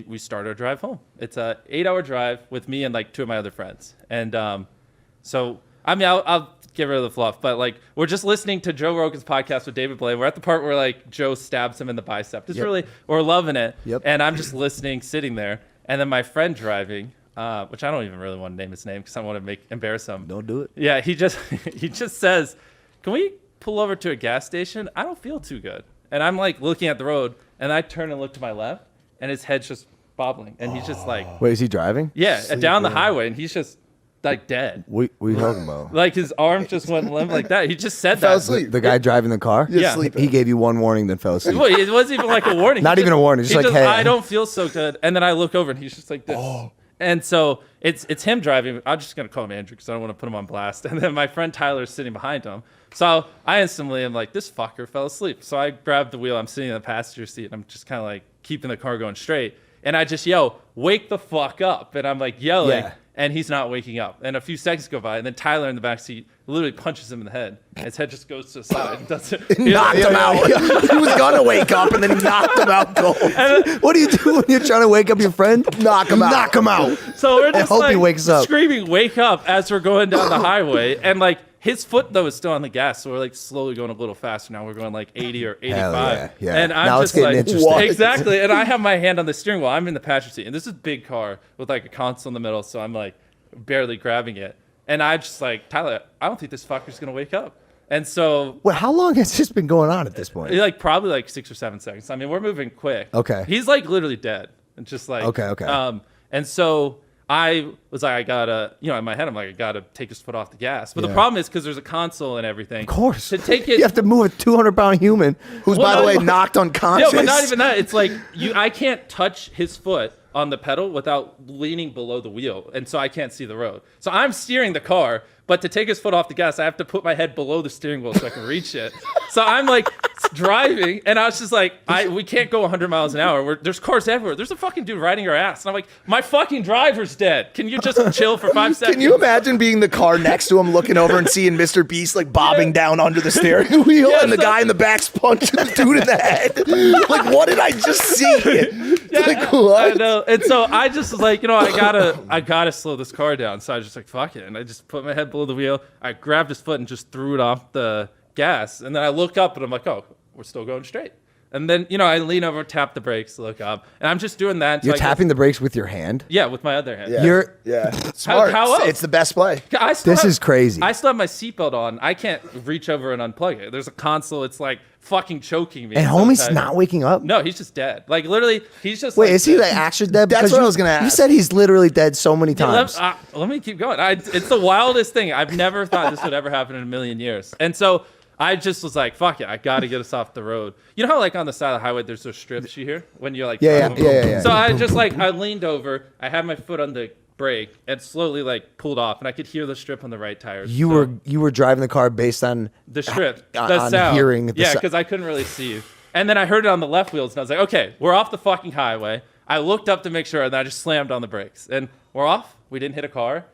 we start our drive home. It's a 8-hour drive with me and like 2 of my other friends. And so, I mean, I'll get rid of the fluff, but like we're just listening to Joe Rogan's podcast with David Blaine. We're at the part where like Joe stabs him in the bicep. Just really, we're loving it. Yep. And I'm just listening, sitting there. And then my friend driving, which I don't even really want to name his name because I want to embarrass him. Don't do it. Yeah, he just says, "Can we pull over to a gas station? I don't feel too good." And I'm like looking at the road, and I turn and look to my left, and his head's just bobbling, and he's just like, Wait, is he driving? yeah, down the highway, and he's just like dead. What are you talking about? Like his arms just went limp like that. He just said Fell that. asleep. The guy driving the car? Yeah. He gave you one warning, then fell asleep. Well, it wasn't even like a warning. Not He even a warning, just he like, hey. I don't feel so good. And then I look over, and he's just like this. And so it's him driving. I'm just gonna call him Andrew because I don't want to put him on blast. And then my friend Tyler is sitting behind him. So I instantly am like, this fucker fell asleep. So I grab the wheel. I'm sitting in the passenger seat, and I'm just kind of like keeping the car going straight. And I just yell, "Wake the fuck up!" And I'm like yelling. Yeah. And he's not waking up. And a few seconds go by, and then Tyler in the back seat literally punches him in the head. And his head just goes to the side. And doesn't, Knocked him out. He was gonna wake up and then knocked him out cold. What do you do when you're trying to wake up your friend? Knock him out. Knock him out. So we're just hope he like wakes up. screaming, "Wake up!" as we're going down the highway. And like his foot though is still on the gas, so we're like slowly going a little faster. Now we're going like 80 or 85. Hell yeah. And I'm Now it's just getting like, interesting. What? exactly. And I have my hand on the steering wheel. I'm in the passenger seat, and this is a big car with like a console in the middle, so I'm like barely grabbing it. And I just like, Tyler, I don't think this fucker's gonna wake up. And so Well, how long has this been going on at this point? like probably like 6 or 7 seconds. I mean, we're moving quick. Okay. He's like literally dead. And just like Okay. And so I was like, I gotta, in my head, I'm like, I gotta take his foot off the gas. But the Yeah. problem is because there's a console and everything. Of course. To take it. You have to move a 200-pound human. Who's, Well, by the way, no, knocked unconscious. No, but not even that. It's like I can't touch his foot on the pedal without leaning below the wheel, and so I can't see the road. So I'm steering the car, but to take his foot off the gas, I have to put my head below the steering wheel so I can reach it. So I'm like driving, and I was just like, we can't go 100 miles an hour. There's cars everywhere. There's a fucking dude riding our ass, and I'm like, my fucking driver's dead. Can you just chill for 5 seconds? Can you imagine being the car next to him, looking over and seeing Mr. Beast like bobbing down under the steering wheel, and the so- guy in the back's punching the dude in the head? Like, what did I just see? Like, what? I know. And so I just was like, I gotta slow this car down. So I was just like, fuck it. And I just put my head below the wheel. I grabbed his foot and just threw it off the gas. And then I look up and I'm like, oh, we're still going straight. And then, I lean over, tap the brakes, look up. And I'm just doing that. You're tapping the brakes with your hand? Yeah, with my other hand. Yeah. You're Smart. how else? It's the best play. This is crazy. I still have my seatbelt on. I can't reach over and unplug it. There's a console. It's like fucking choking me. And homie's sometimes. not waking up? No, he's just dead. Like literally, he's just Wait, like is he this. like actually dead? That's Because what I was gonna You ask. said he's literally dead so many Yeah, times. let me keep going. It's the wildest thing. I've never thought this would ever happen in a million years. And so I just was like, fuck it. I got to get us off the road. You know how like on the side of the highway, there's those strips you hear when you're like, Yeah. So I just like, I leaned over. I had my foot on the brake and slowly like pulled off. And I could hear the strip on the right tire. You were driving the car based on the strip, on the sound. hearing the yeah, sou- because I couldn't really see you. And then I heard it on the left wheels, and I was like, okay, we're off the fucking highway. I looked up to make sure, and I just slammed on the brakes. And we're off. We didn't hit a car.